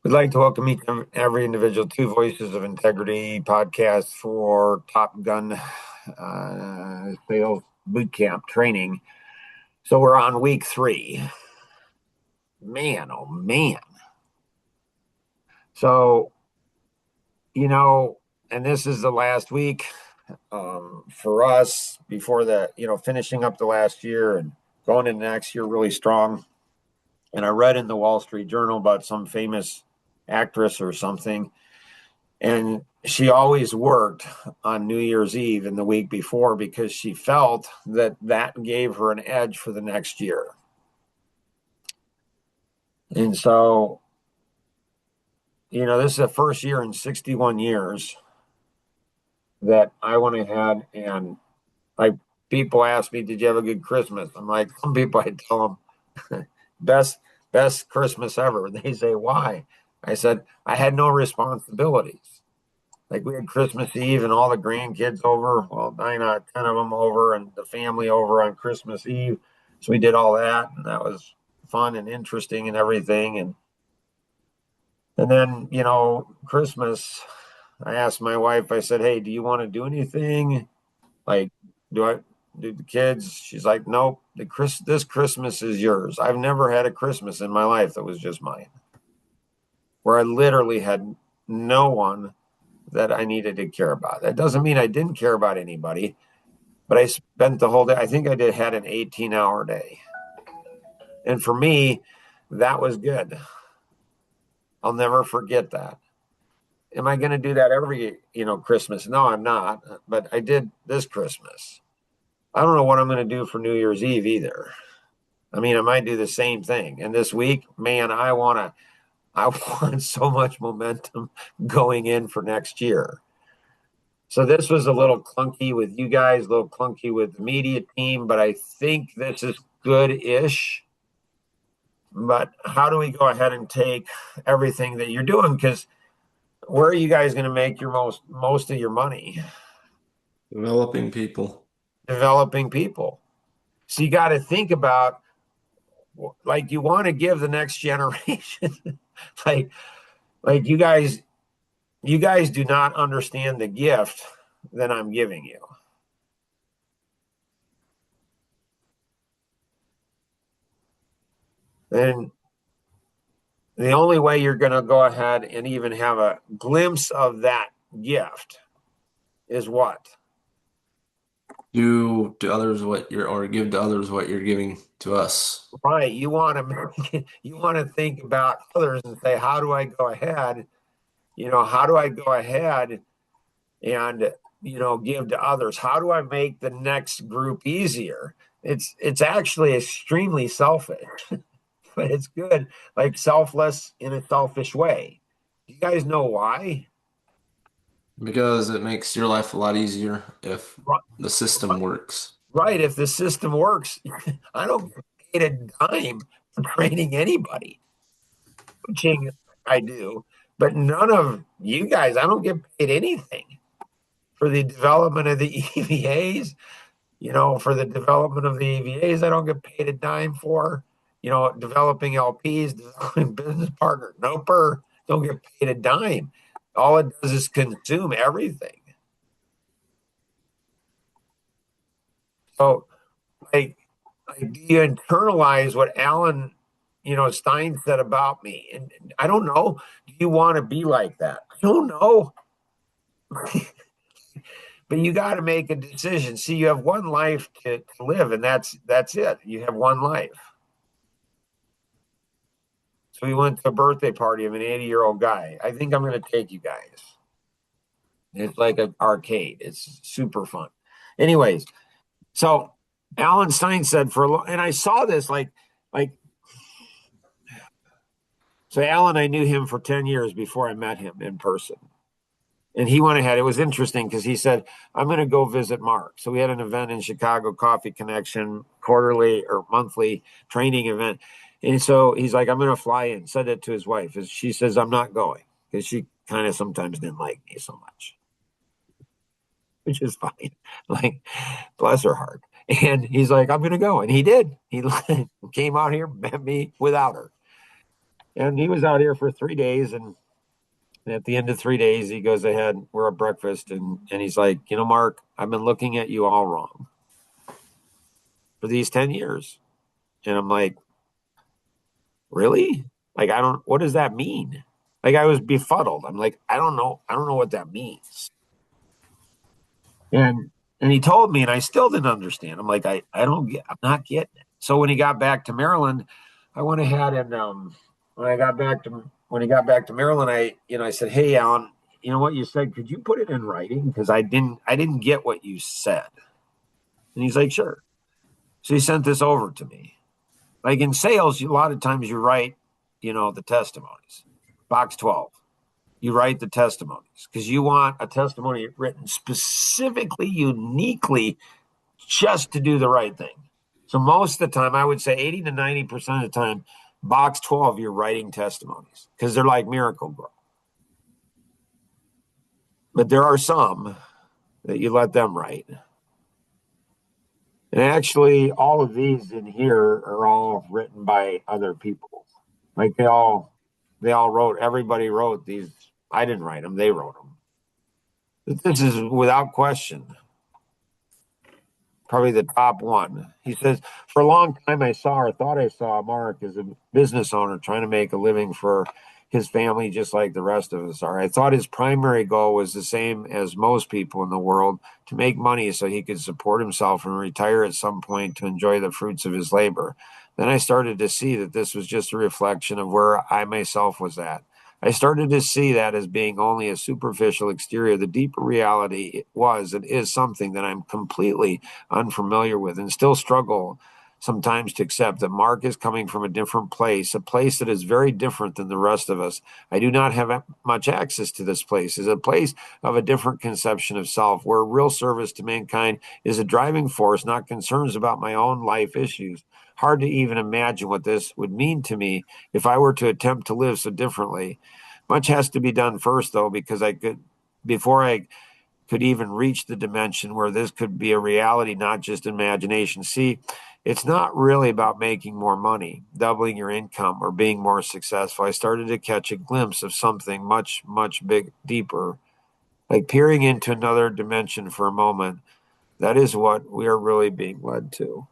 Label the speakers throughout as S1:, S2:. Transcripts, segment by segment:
S1: We'd like to welcome each and every individual to Voices of Integrity podcast for Top Gun Sales Boot Camp training. So we're on week 3. Man, oh man. So, and this is the last week for us before finishing up the last year and going into next year really strong. And I read in the Wall Street Journal about some famous actress or something. And she always worked on New Year's Eve and the week before because she felt that gave her an edge for the next year. And so, this is the first year in 61 years that I went ahead and like people ask me, did you have a good Christmas? I'm like, some people I tell them best Christmas ever. And they say, why? I said, I had no responsibilities. Like we had Christmas Eve and all the grandkids over, well, 9 out of 10 of them over, and the family over on Christmas Eve. So we did all that, and that was fun and interesting and everything. And then, Christmas, I asked my wife, I said, hey, do you want to do anything? Like, do the kids? She's like, nope, this Christmas is yours. I've never had a Christmas in my life that was just mine, where I literally had no one that I needed to care about. That doesn't mean I didn't care about anybody, but I spent the whole day. I think I had an 18-hour day. And for me, that was good. I'll never forget that. Am I going to do that every, Christmas? No, I'm not. But I did this Christmas. I don't know what I'm going to do for New Year's Eve either. I mean, I might do the same thing. And this week, man, I want so much momentum going in for next year. So this was a little clunky with you guys, a little clunky with the media team, but I think this is good-ish. But how do we go ahead and take everything that you're doing? Because where are you guys going to make your most of your money?
S2: Developing people.
S1: Developing people. So you got to think about, like, you want to give the next generation, like you guys do not understand the gift that I'm giving you. And the only way you're going to go ahead and even have a glimpse of that gift is what?
S2: Do to others what you're, or give to others what you're giving to us.
S1: Right. You want to think about others and say, how do I go ahead? How do I go ahead and, give to others? How do I make the next group easier? It's actually extremely selfish, but it's good, like selfless in a selfish way. You guys know why?
S2: Because it makes your life a lot easier if the system works.
S1: Right. If the system works, I don't get paid a dime for training anybody. Coaching, I do, but none of you guys, I don't get paid anything for the development of the EVAs. For the development of the EVAs, I don't get paid a dime for. Developing LPs, developing business partner, noper, don't get paid a dime. All it does is consume everything. So, like do you internalize what Alan, Stein said about me? And I don't know. Do you want to be like that? I don't know. But you got to make a decision. See, you have one life to live, and that's it. You have one life. So we went to a birthday party of an 80-year-old guy. I think I'm going to take you guys. It's like an arcade. It's super fun. Anyways, so Alan Stein said and I saw this like so Alan, I knew him for 10 years before I met him in person. And he went ahead. It was interesting because he said, I'm going to go visit Mark. So we had an event in Chicago, Coffee Connection, quarterly or monthly training event. And so he's like, I'm going to fly in. Said it to his wife. And she says, I'm not going because she kind of sometimes didn't like me so much, which is fine. Like, bless her heart. And he's like, I'm going to go. And he did. He came out here, met me without her. And he was out here for 3 days, and at the end of 3 days, he goes ahead, we're at breakfast, and he's like, Mark, I've been looking at you all wrong for these 10 years. And I'm like, really? Like, what does that mean? Like, I was befuddled. I'm like, I don't know. I don't know what that means. And he told me, and I still didn't understand. I'm like, I don't get, I'm not getting it. So when he got back to Maryland, I went ahead and when he got back to Maryland, I said, hey, Alan, you know what you said? Could you put it in writing? Because I didn't get what you said. And he's like, sure. So he sent this over to me. Like in sales, a lot of times you write, the testimonies. Box 12. You write the testimonies because you want a testimony written specifically, uniquely, just to do the right thing. So most of the time, I would say 80 to 90% of the time, box 12, you're writing testimonies because they're like Miracle-Gro. But there are some that you let them write. And actually, all of these in here are all written by other people. Like they all wrote, everybody wrote these. I didn't write them, they wrote them. But this is without question probably the top one. He says, for a long time, I saw or thought I saw Mark as a business owner trying to make a living for his family, just like the rest of us are. I thought his primary goal was the same as most people in the world, to make money so he could support himself and retire at some point to enjoy the fruits of his labor. Then I started to see that this was just a reflection of where I myself was at. I started to see that as being only a superficial exterior. The deeper reality was and is something that I'm completely unfamiliar with and still struggle sometimes to accept that Mark is coming from a different place, a place that is very different than the rest of us. I do not have much access to this place. It's a place of a different conception of self, where real service to mankind is a driving force, not concerns about my own life issues. Hard to even imagine what this would mean to me if I were to attempt to live so differently. Much has to be done first, though, before I could even reach the dimension where this could be a reality, not just imagination. See, it's not really about making more money, doubling your income, or being more successful. I started to catch a glimpse of something much, much deeper, like peering into another dimension for a moment. That is what we are really being led to.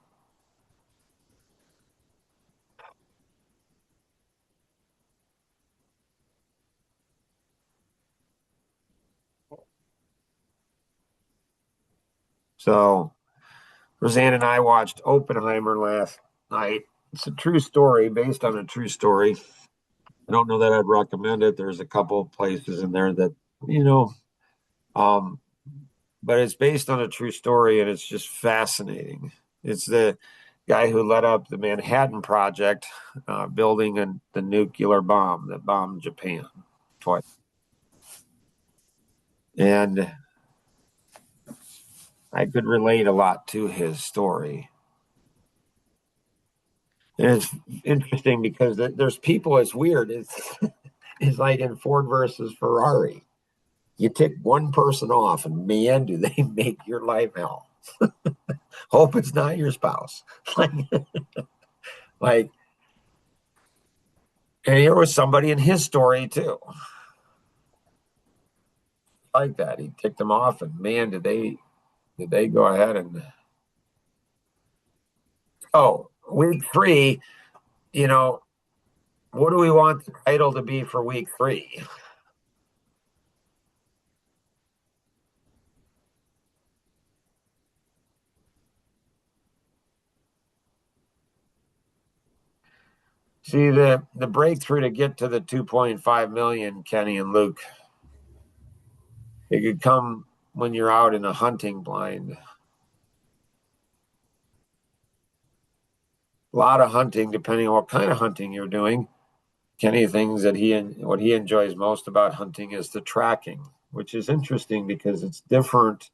S1: So, Roseanne and I watched Oppenheimer last night. It's a true story, based on a true story. I don't know that I'd recommend it. There's a couple of places in there that, you know, um, but it's based on a true story and it's just fascinating. It's the guy who led up the Manhattan Project, building the nuclear bomb that bombed Japan twice. And I could relate a lot to his story. And it's interesting because there's people, it's weird. It's like in Ford versus Ferrari. You tick one person off, and man, do they make your life hell. Hope it's not your spouse. like, like, and here was somebody in his story too, like that. He ticked them off, and man, did they go ahead and week three. You know, what do we want the title to be for week three? See, the breakthrough to get to the 2.5 million, Kenny and Luke, it could come when you're out in a hunting blind. A lot of hunting, depending on what kind of hunting you're doing. Kenny, things that what he enjoys most about hunting is the tracking, which is interesting because it's different.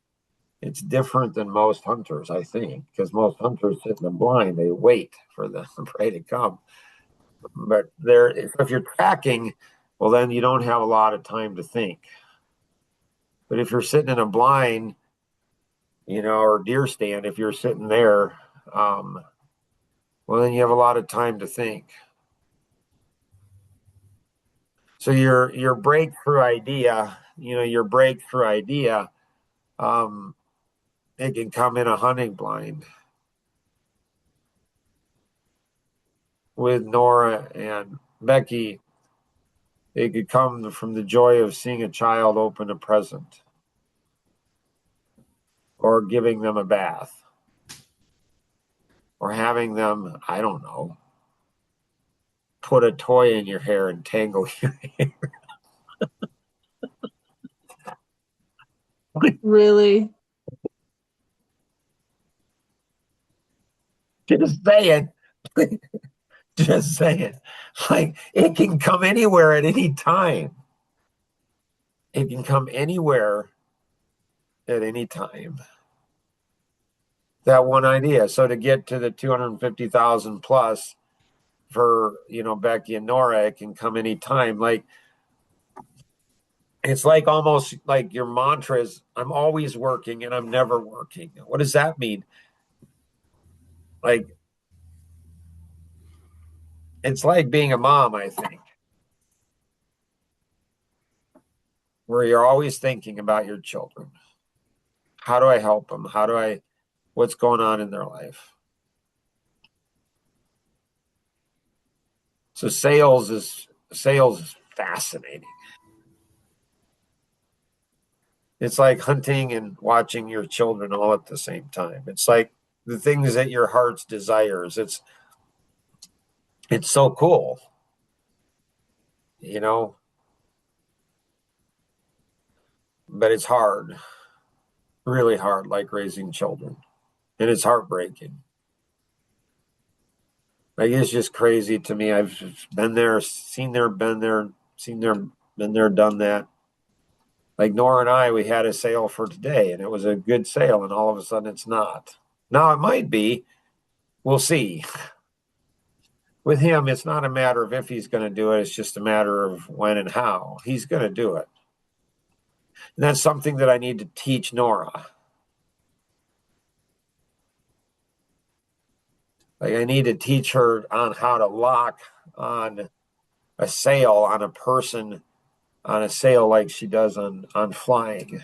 S1: It's different than most hunters, I think, because most hunters sit in the blind. They wait for the prey to come. But if you're tracking, well, then you don't have a lot of time to think. But if you're sitting in a blind, or deer stand, if you're sitting there, well, then you have a lot of time to think. So your breakthrough idea, your breakthrough idea, um, it can come in a hunting blind with Nora and Becky. It could come from the joy of seeing a child open a present or giving them a bath or having them, I don't know, put a toy in your hair and tangle your hair.
S3: Really?
S1: Just saying. Just saying. Like it can come anywhere at any time. It can come anywhere at any time. That one idea. So to get to the 250,000 plus for, Becky and Nora, it can come anytime. Like it's like almost like your mantra is I'm always working and I'm never working. What does that mean? Like it's like being a mom, I think, where you're always thinking about your children. How do I help them? What's going on in their life? So sales is fascinating. It's like hunting and watching your children all at the same time. It's like the things that your heart's desires. It's so cool, you know, but it's hard, really hard, like raising children. And it's heartbreaking. Like it's just crazy to me. I've been there, seen there, been there, seen there, been there, done that. Like Nora and I, we had a sale for today and it was a good sale, and all of a sudden it's not. Now it might be. We'll see. With him, it's not a matter of if he's going to do it, it's just a matter of when and how. He's going to do it. And that's something that I need to teach Nora. Like I need to teach her on how to lock on a sale on a person on a sale like she does on flying.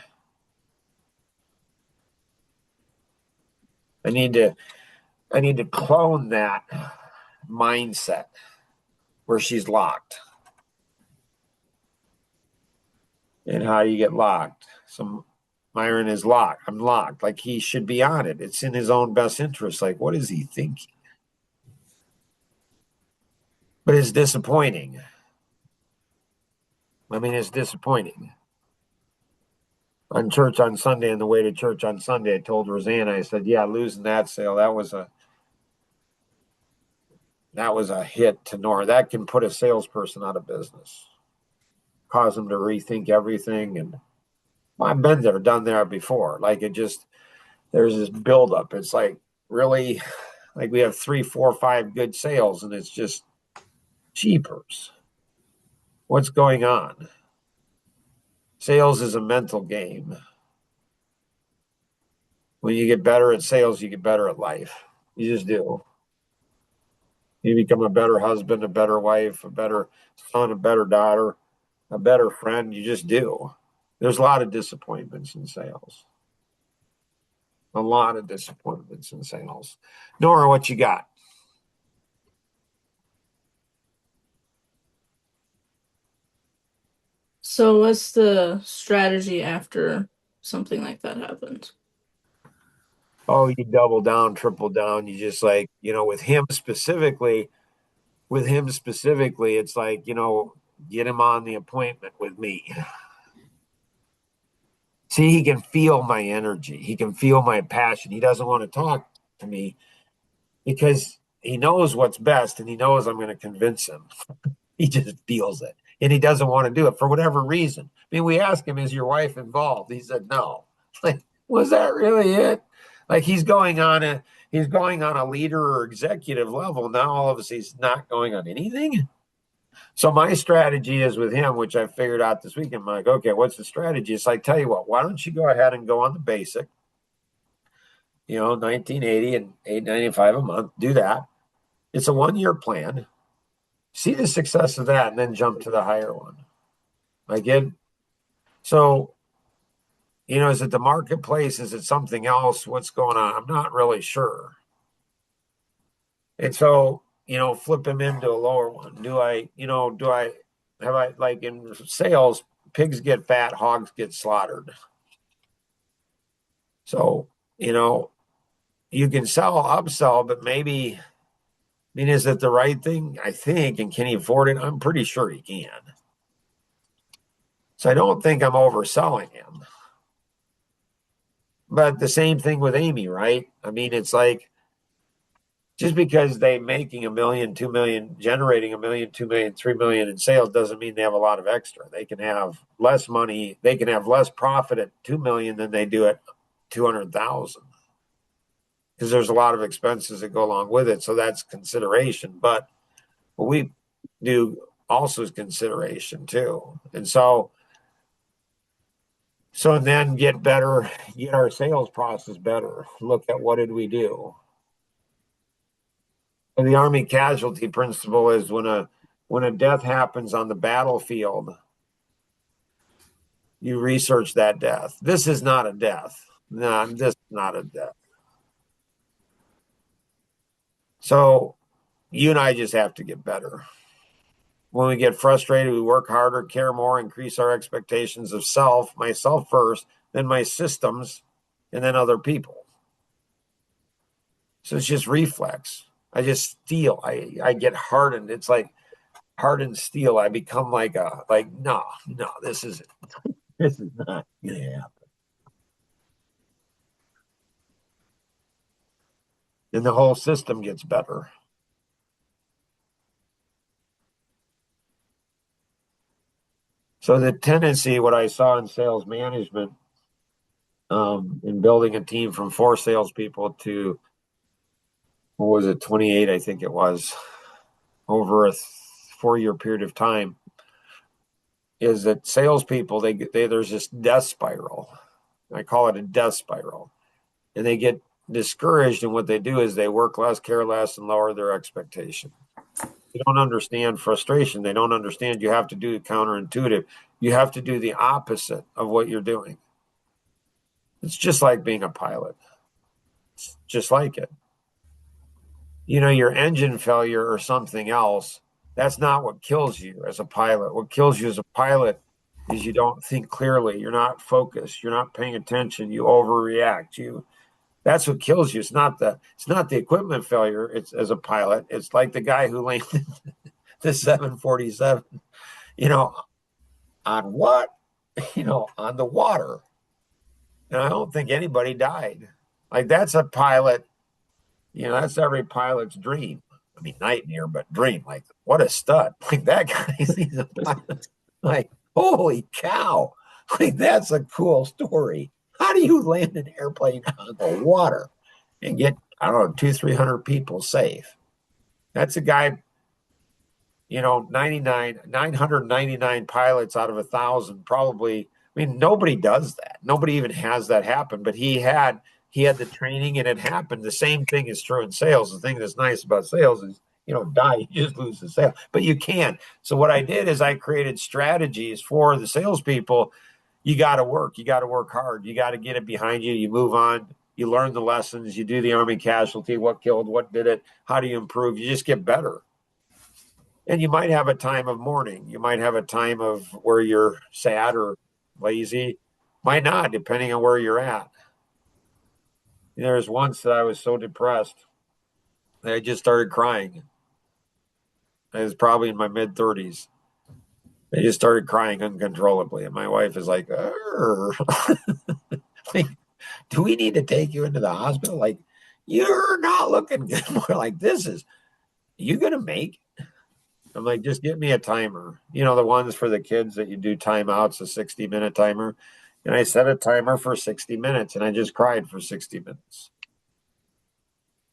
S1: I need to clone that mindset where she's locked. And how do you get locked? So Myron is locked. I'm locked. Like he should be on it. It's in his own best interest. Like, what is he thinking? But it's disappointing. I mean, it's disappointing. On church on Sunday, on the way to church on Sunday, I told Rosanna, I said, yeah, losing that sale, that was a hit to Nora. That can put a salesperson out of business, cause them to rethink everything. And I've been there, done that before. Like there's this buildup. It's like really, like we have 3, 4, 5 good sales, and it's just cheapers. What's going on? Sales is a mental game. When you get better at sales, you get better at life. You just do. You become a better husband, a better wife, a better son, a better daughter, a better friend. You just do. There's a lot of disappointments in sales. A lot of disappointments in sales. Nora, what you got?
S3: So what's the strategy after something like that happens?
S1: Oh, you double down, triple down. You just like, with him specifically, it's like, get him on the appointment with me. See, he can feel my energy. He can feel my passion. He doesn't want to talk to me because he knows what's best and he knows I'm going to convince him. He just feels it. And he doesn't want to do it for whatever reason. I mean, we asked him, is your wife involved? He said, no. Like, was that really it? Like he's going on a leader or executive level. Now all of a sudden he's not going on anything. So my strategy is with him, which I figured out this weekend. I'm like, okay, what's the strategy? It's like, tell you what, why don't you go ahead and go on the basic, 1980 and 895 a month, do that. It's a 1-year plan. see the success of that and then jump to the higher one. Like it. So, is it the marketplace? Is it something else? What's going on? I'm not really sure. And so, flip him into a lower one. Have I, like in sales, pigs get fat, hogs get slaughtered. So, you can upsell, but maybe, is it the right thing? I think, and can he afford it? I'm pretty sure he can. So I don't think I'm overselling him. But the same thing with Amy, right? It's like, just because they're making $1 million, $2 million, generating $1 million, $2 million, $3 million in sales doesn't mean they have a lot of extra. They can have less money. They can have less profit at $2 million than they do at 200,000, because there's a lot of expenses that go along with it. So that's consideration. But what we do also is consideration too. And so then get better, get our sales process better. Look at what did we do. And the Army casualty principle is when a death happens on the battlefield, you research that death. This is not a death. No, this is not a death. So you and I just have to get better. When we get frustrated, we work harder, care more, increase our expectations of myself first, then my systems, and then other people. So it's just reflex. I just steal. I get hardened. It's like hardened steel. I become no, this is not gonna happen. And the whole system gets better. So the tendency, what I saw in sales management, in building a team from 4 salespeople to, what was it, 28, I think it was, over a 4-year period of time, is that salespeople, there's this death spiral. I call it a death spiral. And they get discouraged, and what they do is they work less, care less, and lower their expectation. They don't understand frustration. They don't understand you have to do counterintuitive. You have to do the opposite of what you're doing. It's just like being a pilot. It's just like it. Your engine failure or something else, that's not what kills you as a pilot. What kills you as a pilot is you don't think clearly. You're not focused. You're not paying attention. You overreact. That's what kills you. It's not the equipment failure. It's as a pilot. It's like the guy who landed the 747, on what? On the water. And I don't think anybody died. Like, that's a pilot. That's every pilot's dream. Nightmare, but dream. Like, what a stud. Like, that guy, he's a pilot. Like, holy cow. Like, that's a cool story. How do you land an airplane on the water and get, 200-300 people safe? That's a guy, 999 pilots out of 1,000 probably. Nobody does that. Nobody even has that happen, but he had the training and it happened. The same thing is true in sales. The thing that's nice about sales is, you just lose the sale, but you can. So what I did is I created strategies for the salespeople. You got to work hard. You got to get it behind you. You move on, you learn the lessons, you do the Army casualty, what killed, what did it, how do you improve? You just get better. And you might have a time of mourning. You might have a time of where you're sad or lazy. Might not, depending on where you're at. There was once that I was so depressed that I just started crying. I was probably in my mid-30s. I just started crying uncontrollably. And my wife is like, like, do we need to take you into the hospital? Like, you're not looking good. More like, you going to make it? I'm like, just give me a timer. The ones for the kids that you do timeouts, a 60-minute timer. And I set a timer for 60 minutes, and I just cried for 60 minutes.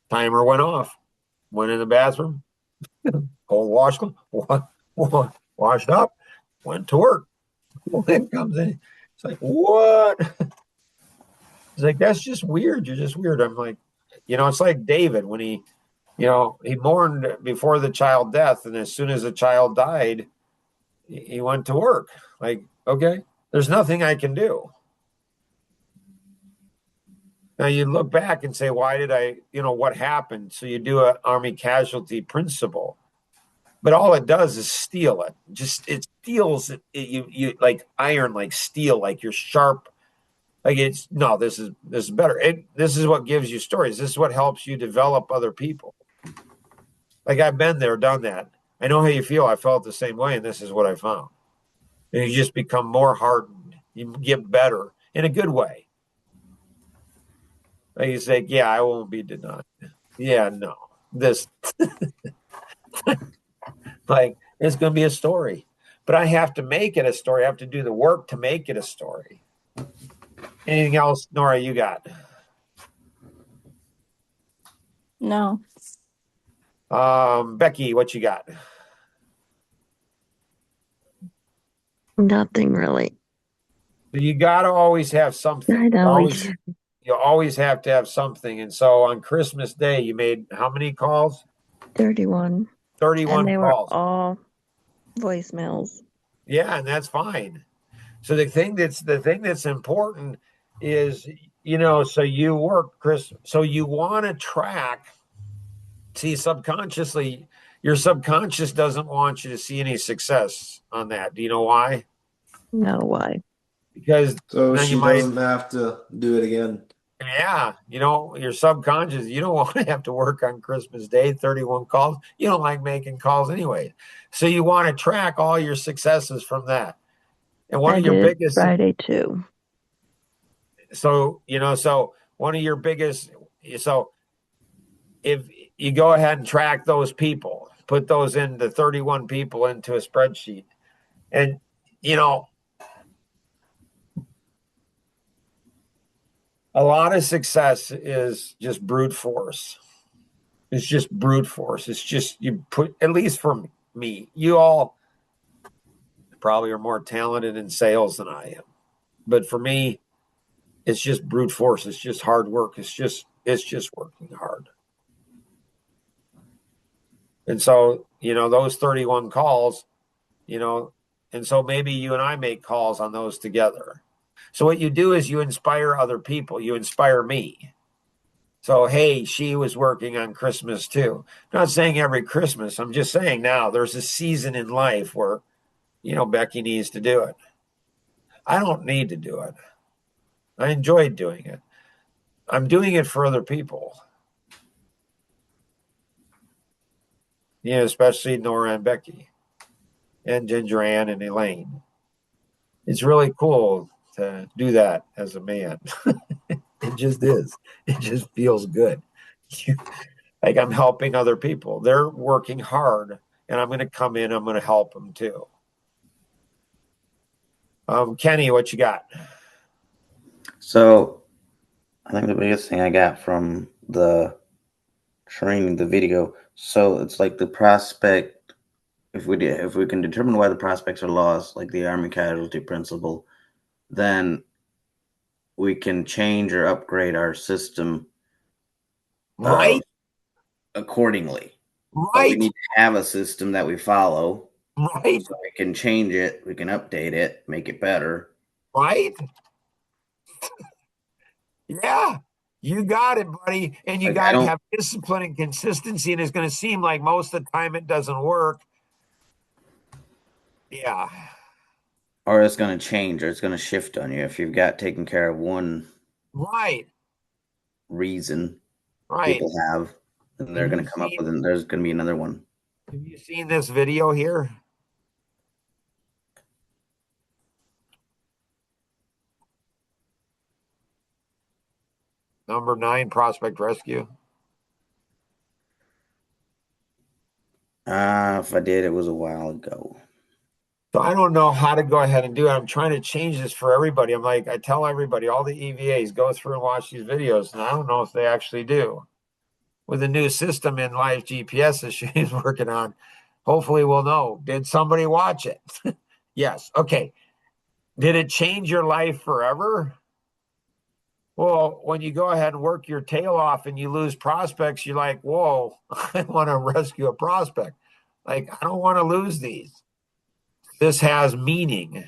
S1: Timer went off. Went in the bathroom. Cold washed washed up. Went to work. Then comes in. It's like, what? It's like, that's just weird. You're just weird. I'm like, it's like David when he He mourned before the child death, and as soon as the child died, he went to work. Like, okay, there's nothing I can do. Now you look back and say, why did I, what happened? So you do an Army casualty principle, but all it does is steal it. Just it steals it. You like iron, like steel, like you're sharp. Like this is better. This is what gives you stories. This is what helps you develop other people. Like I've been there, done that. I know how you feel. I felt the same way, and this is what I found. And you just become more hardened. You get better in a good way. Like you say, yeah, I won't be denied. Yeah, no. This like it's gonna be a story. But I have to make it a story. I have to do the work to make it a story. Anything else, Nora, you got?
S3: No.
S1: Becky, what you got?
S4: Nothing really.
S1: You got to always have something.
S4: I know.
S1: You always have to have something. And so on Christmas Day, you made how many calls?
S4: 31.
S1: 31
S4: and they
S1: calls.
S4: were all voicemails.
S1: Yeah, and that's fine. So the thing that's important is, so you work, Chris. So you want to track. See, subconsciously, your subconscious doesn't want you to see any success on that. Do you know why?
S4: No, why?
S1: Because
S2: So
S1: then
S2: she doesn't have to do it again.
S1: Yeah, your subconscious, you don't want to have to work on Christmas Day, 31 calls. You don't like making calls anyway. So you want to track all your successes from that. And one
S4: I
S1: of your
S4: did
S1: biggest
S4: Friday too.
S1: so one of your biggest so if you go ahead and track those people, put those into 31 people into a spreadsheet. And a lot of success is just brute force. It's just brute force. It's just you put, at least for me, you all probably are more talented in sales than I am. But for me, it's just brute force. It's just hard work. It's just working hard. And so, those 31 calls, and so maybe you and I make calls on those together. So what you do is you inspire other people. You inspire me. So, hey, she was working on Christmas too. I'm not saying every Christmas. I'm just saying now there's a season in life where, Becky needs to do it. I don't need to do it. I enjoyed doing it. I'm doing it for other people. Especially Nora and Becky and Ginger Ann and Elaine. It's really cool to do that as a man. It just is. It just feels good. Like I'm helping other people. They're working hard, and I'm going to come in. I'm going to help them too. Kenny, what you got?
S5: So, I think the biggest thing I got from the training, the video, so it's like the prospect. If we can determine why the prospects are lost, like the Army casualty principle, then we can change or upgrade our system
S1: Right.
S5: accordingly. But
S1: Right.
S5: we need to have a system that we follow.
S1: Right.
S5: So we can change it, we can update it, make it better.
S1: Right. Yeah. You got it, buddy. And you
S5: Like,
S1: got to have discipline and consistency. And it's going to seem like most of the time it doesn't work. Yeah.
S5: Or it's going to change, or it's going to shift on you if you've got taken care of one
S1: Right.
S5: reason
S1: Right.
S5: people have, and they're going to come up with, and there's going to be another one.
S1: Have you seen this video here? Number 9, Prospect Rescue.
S5: If I did, it was a while ago.
S1: So I don't know how to go ahead and do it. I'm trying to change this for everybody. I'm like, I tell everybody, all the EVAs, go through and watch these videos. And I don't know if they actually do. With the new system in Live GPS that she's working on, hopefully we'll know. Did somebody watch it? Yes. Okay. Did it change your life forever? Well, when you go ahead and work your tail off and you lose prospects, you're like, whoa, I want to rescue a prospect. Like, I don't want to lose these. This has meaning.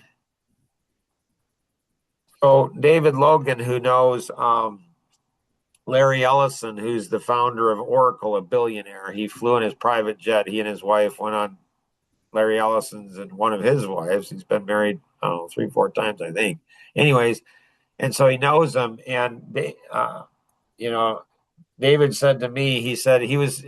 S1: So David Logan, who knows Larry Ellison, who's the founder of Oracle, a billionaire, he flew in his private jet. He and his wife went on Larry Ellison's and one of his wives. He's been married, I don't know, 3, 4 times, I think. Anyways, and so he knows them. And they, David said to me, he said he was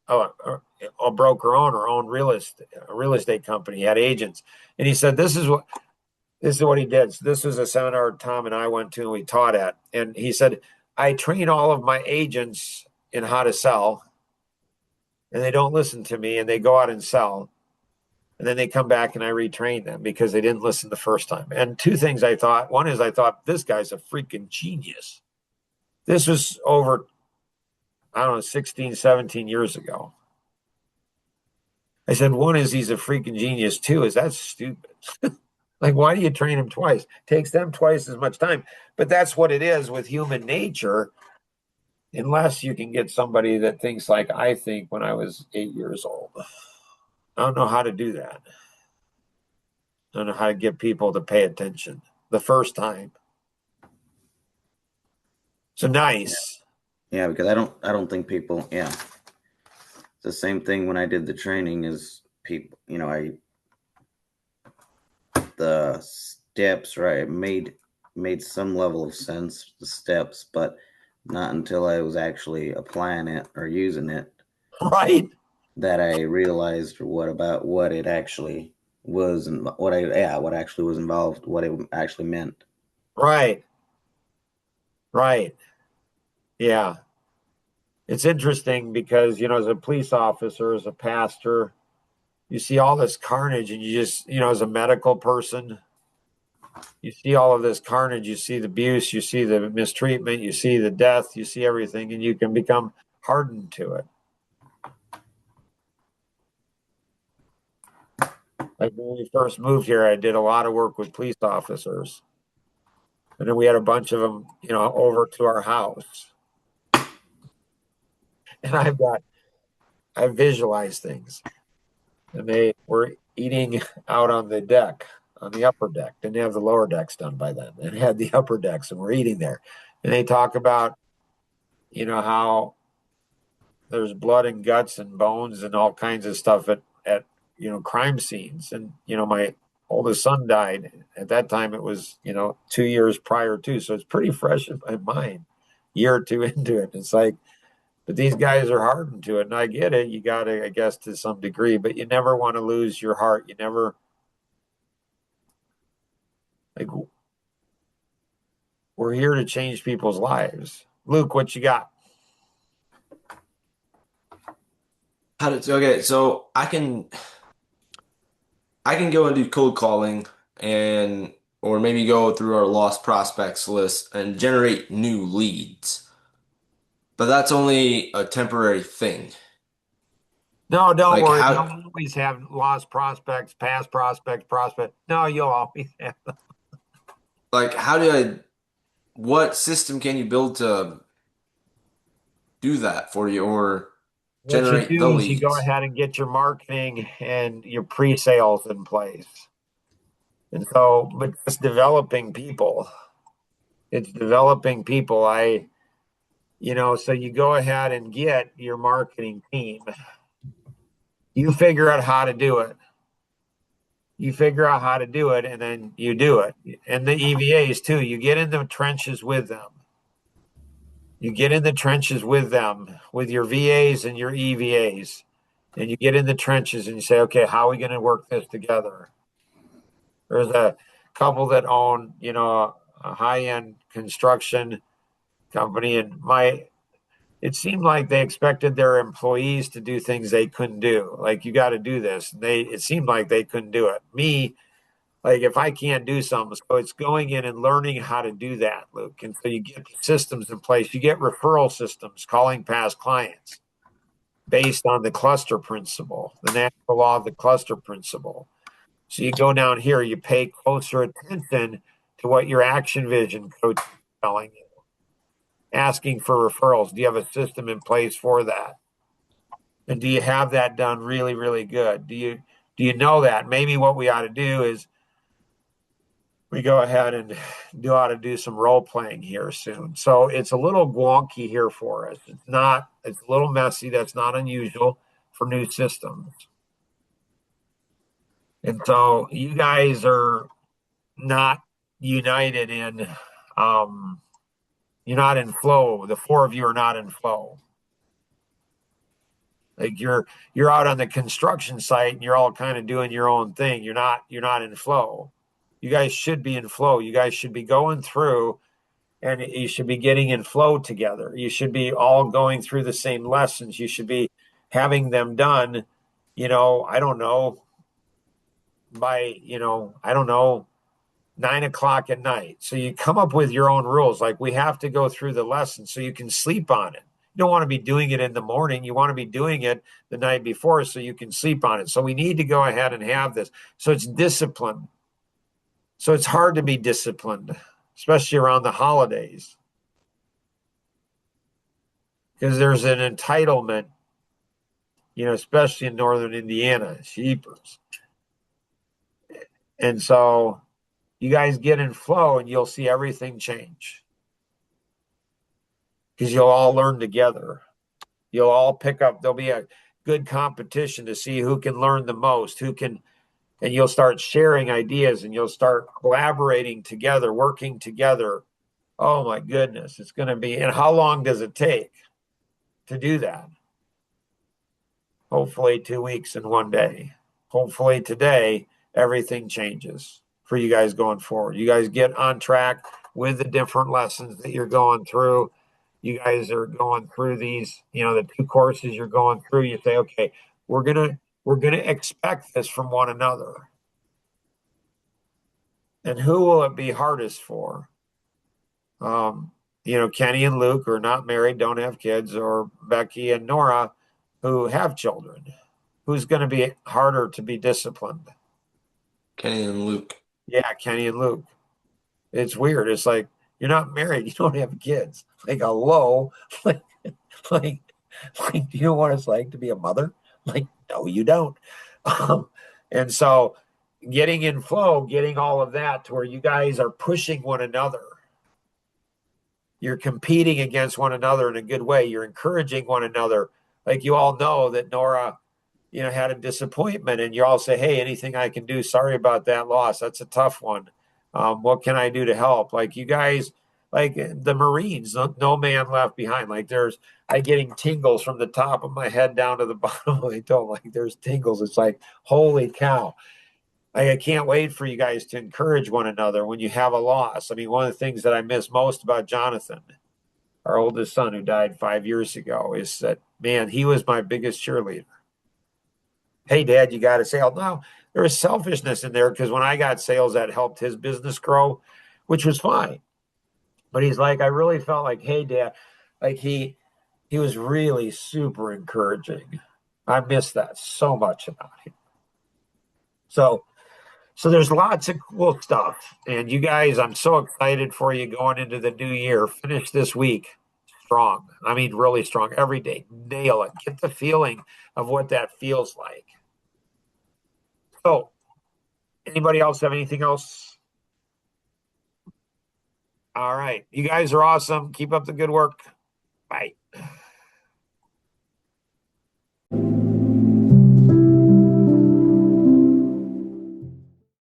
S1: a broker owner, owned a real estate company. He had agents, and he said this is what he did. So this was a seminar Tom and I went to and we taught at. And he said, I train all of my agents in how to sell, and they don't listen to me, and they go out and sell. And then they come back and I retrain them because they didn't listen the first time. And 2 things I thought. One is I thought, this guy's a freaking genius. This was over, I don't know, 16, 17 years ago. I said, one is he's a freaking genius. 2 is that's stupid. Like, why do you train them twice? Takes them twice as much time. But that's what it is with human nature. Unless you can get somebody that thinks like I think when I was 8 years old. I don't know how to do that. I don't know how to get people to pay attention the first time. So nice.
S5: Yeah, because I don't think people, yeah. It's the same thing when I did the training is people, the steps, right, made some level of sense, the steps, but not until I was actually applying it or using it.
S1: Right.
S5: That I realized what it actually was and what actually was involved, what it actually meant.
S1: Right. Yeah. It's interesting because, as a police officer, as a pastor, you see all this carnage and you just, as a medical person, you see all of this carnage, you see the abuse, you see the mistreatment, you see the death, you see everything, and you can become hardened to it. Like when we first moved here, I did a lot of work with police officers. And then we had a bunch of them, over to our house. And I visualized things. And they were eating out on the deck, on the upper deck. Didn't have the lower decks done by then. They had the upper decks and we're eating there. And they talk about, how there's blood and guts and bones and all kinds of stuff at crime scenes. And, my oldest son died. At that time, it was, 2 years prior to. So it's pretty fresh in my mind, year or 2 into it. It's like, but these guys are hardened to it. And I get it. You got to, I guess, to some degree, but you never want to lose your heart. You never, like, we're here to change people's lives. Luke, what you got?
S2: Okay, so I can go and do cold calling or maybe go through our lost prospects list and generate new leads. But that's only a temporary thing.
S1: No, don't
S2: Like
S1: worry.
S2: how-
S1: You'll always have lost prospects, past prospects, prospect. No, you'll always have them.
S2: Like what system can you build to do that for you or
S1: What you
S2: generate
S1: do
S2: the
S1: is you go
S2: leads?
S1: ahead and get your marketing and your pre-sales in place. And so, but it's developing people. It's developing people. So you go ahead and get your marketing team. You figure out how to do it. And then you do it. And the EVAs too. You get in the trenches with them. With your VAs and your EVAs. And you get in the trenches and you say, okay, how are we going to work this together? There's a couple that own, a high-end construction company, and it seemed like they expected their employees to do things they couldn't do. Like, you got to do this. It seemed like they couldn't do it. Me, like, if I can't do something, so it's going in and learning how to do that, Luke. And so you get the systems in place. You get referral systems, calling past clients based on the cluster principle, the natural law of the cluster principle. So you go down here, you pay closer attention to what your action vision coach is telling you. asking for referrals? Do you have a system in place for that? And do you have that done really, really good? Do you know that? Maybe what we ought to do is we go ahead and ought to do some role playing here soon. So it's a little wonky here for us. It's a little messy. That's not unusual for new systems. And so you guys are not united in, you're not in flow. The four of you are not in flow. Like you're out on the construction site and you're all kind of doing your own thing. You're not in flow. You guys should be in flow. You guys should be going through and you should be getting in flow together. You should be all going through the same lessons. You should be having them done, I don't know, by, 9:00 at night. So you come up with your own rules. Like we have to go through the lesson so you can sleep on it. You don't want to be doing it in the morning. You want to be doing it the night before so you can sleep on it. So we need to go ahead and have this. So it's discipline. So it's hard to be disciplined, especially around the holidays. Because there's an entitlement, especially in northern Indiana, sheepers. And so you guys get in flow and you'll see everything change. Because you'll all learn together. You'll all pick up, there'll be a good competition to see who can learn the most, and you'll start sharing ideas and you'll start collaborating together, working together. Oh my goodness, it's going to be, and how long does it take to do that? Hopefully 2 weeks and 1 day. Hopefully today, everything changes for you guys going forward. You guys get on track with the different lessons that you're going through. You guys are going through these, the 2 courses you're going through. You say, okay, we're going to expect this from one another. And who will it be hardest for? Kenny and Luke are not married, don't have kids, or Becky and Nora who have children. Who's going to be harder to be disciplined?
S2: Kenny and Luke.
S1: Yeah, Kenny and Luke. It's weird. It's like, you're not married. You don't have kids. Like, hello? Like, do you know what it's like to be a mother? Like, no, you don't. And so getting in flow, getting all of that to where you guys are pushing one another. You're competing against one another in a good way. You're encouraging one another. Like you all know that Nora, had a disappointment and you all say, hey, anything I can do? Sorry about that loss. That's a tough one. What can I do to help? Like you guys, like the Marines, no man left behind. Like I getting tingles from the top of my head down to the bottom of my toe. Like there's tingles. It's like, holy cow. I can't wait for you guys to encourage one another when you have a loss. I mean, one of the things that I miss most about Jonathan, our oldest son who died 5 years ago, is that, man, he was my biggest cheerleader. Hey, Dad, you got a sale. No, there was selfishness in there because when I got sales, that helped his business grow, which was fine. But he's like, I really felt like, hey, Dad, like he was really super encouraging. I miss that so much about him. So there's lots of cool stuff. And you guys, I'm so excited for you going into the new year. Finish this week strong. I mean, really strong every day. Nail it. Get the feeling of what that feels like. So, anybody else have anything else? All right. You guys are awesome. Keep up the good work. Bye.